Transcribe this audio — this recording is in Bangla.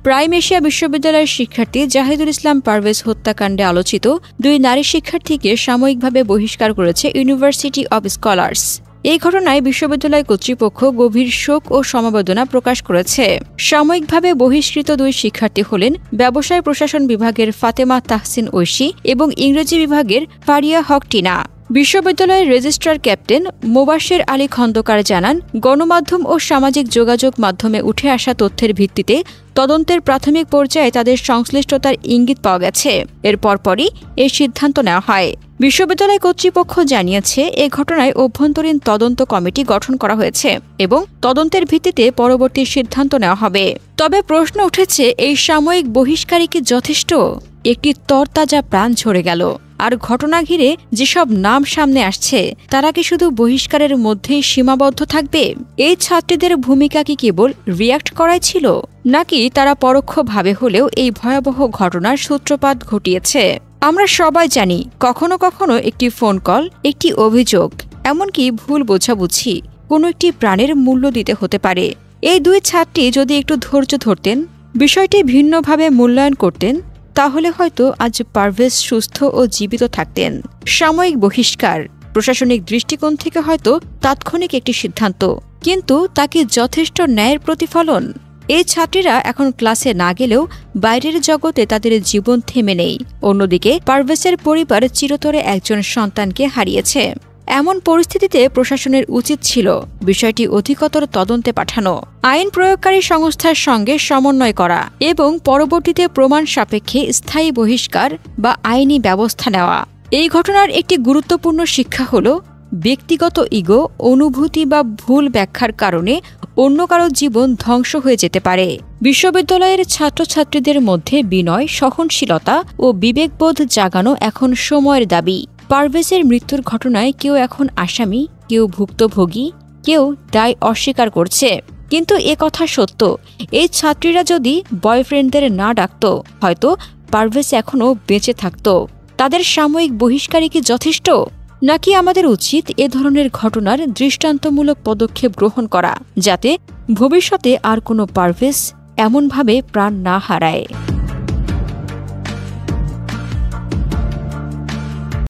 প্রাইম এশিয়া বিশ্ববিদ্যালয়ের শিক্ষার্থী জাহিদুল ইসলাম পারভেজ হত্যাকাণ্ডে আলোচিত 2 নারী শিক্ষার্থীকে সাময়িকভাবে বহিষ্কার করেছে ইউনিভার্সিটি অব স্কলার্স। এই ঘটনায় বিশ্ববিদ্যালয় কর্তৃপক্ষ গভীর শোক ও সমবেদনা প্রকাশ করেছে। সাময়িকভাবে বহিষ্কৃত 2 শিক্ষার্থী হলেন ব্যবসায় প্রশাসন বিভাগের ফাতেমা তাহসিন ঐশী এবং ইংরেজি বিভাগের ফারিয়া হক টিনা। বিশ্ববিদ্যালয়ের রেজিস্ট্রার ক্যাপ্টেন মোবাশ্বের আলী খন্দকার জানান, গণমাধ্যম ও সামাজিক যোগাযোগ মাধ্যমে উঠে আসা তথ্যের ভিত্তিতে তদন্তের প্রাথমিক পর্যায়ে তাদের সংশ্লিষ্টতার ইঙ্গিত পাওয়া গেছে। এর পরপরই এই সিদ্ধান্ত নেওয়া হয়। বিশ্ববিদ্যালয় কর্তৃপক্ষ জানিয়েছে, এ ঘটনায় অভ্যন্তরীণ তদন্ত কমিটি গঠন করা হয়েছে এবং তদন্তের ভিত্তিতে পরবর্তী সিদ্ধান্ত নেওয়া হবে। তবে প্রশ্ন উঠেছে, এই সাময়িক বহিষ্কারই কি যথেষ্ট? একটি তরতাজা প্রাণ ঝরে গেল। আর ঘটনা ঘিরে যেসব নাম সামনে আসছে তারা কি শুধু বহিষ্কারের মধ্যেই সীমাবদ্ধ থাকবে? এই ছাত্রীদের ভূমিকা কি কেবল রিয়্যাক্ট করাই ছিল, নাকি তারা পরোক্ষভাবে হলেও এই ভয়াবহ ঘটনার সূত্রপাত ঘটিয়েছে? আমরা সবাই জানি, কখনো কখনো একটি ফোন কল, একটি অভিযোগ, এমনকি ভুল বোঝাবুঝি কোনো একটি প্রাণের মূল্য দিতে হতে পারে। এই 2 ছাত্রী যদি একটু ধৈর্য ধরতেন, বিষয়টি ভিন্নভাবে মূল্যায়ন করতেন, তাহলে হয়তো আজ পারভেজ সুস্থ ও জীবিত থাকতেন। সাময়িক বহিষ্কার প্রশাসনিক দৃষ্টিকোণ থেকে হয়তো তাৎক্ষণিক একটি সিদ্ধান্ত, কিন্তু তা কি যথেষ্ট ন্যায়ের প্রতিফলন? এই ছাত্রীরা এখন ক্লাসে না গেলেও বাইরের জগতে তাদের জীবন থেমে নেই। অন্যদিকে পারভেজের পরিবার চিরতরে একজন সন্তানকে হারিয়েছে। এমন পরিস্থিতিতে প্রশাসনের উচিত ছিল বিষয়টি অধিকতর তদন্তে পাঠানো, আইন প্রয়োগকারী সংস্থার সঙ্গে সমন্বয় করা এবং পরবর্তীতে প্রমাণ সাপেক্ষে স্থায়ী বহিষ্কার বা আইনি ব্যবস্থা নেওয়া। এই ঘটনার একটি গুরুত্বপূর্ণ শিক্ষা হল, ব্যক্তিগত ইগো, অনুভূতি বা ভুল ব্যাখ্যার কারণে অন্য কারো জীবন ধ্বংস হয়ে যেতে পারে। বিশ্ববিদ্যালয়ের ছাত্রছাত্রীদের মধ্যে বিনয়, সহনশীলতা ও বিবেকবোধ জাগানো এখন সময়ের দাবি। পারভেজের মৃত্যুর ঘটনায় কেউ এখন আসামি, কেউ ভুক্তভোগী, কেউ দায় অস্বীকার করছে। কিন্তু এ কথা সত্য, এই ছাত্রীরা যদি বয়ফ্রেন্ডদের না ডাকত, হয়তো পারভেজ এখনও বেঁচে থাকত। তাদের সাময়িক বহিষ্কারই কি যথেষ্ট, নাকি আমাদের উচিত এ ধরনের ঘটনার দৃষ্টান্তমূলক পদক্ষেপ গ্রহণ করা, যাতে ভবিষ্যতে আর কোনো পারভেজ এমনভাবে প্রাণ না হারায়?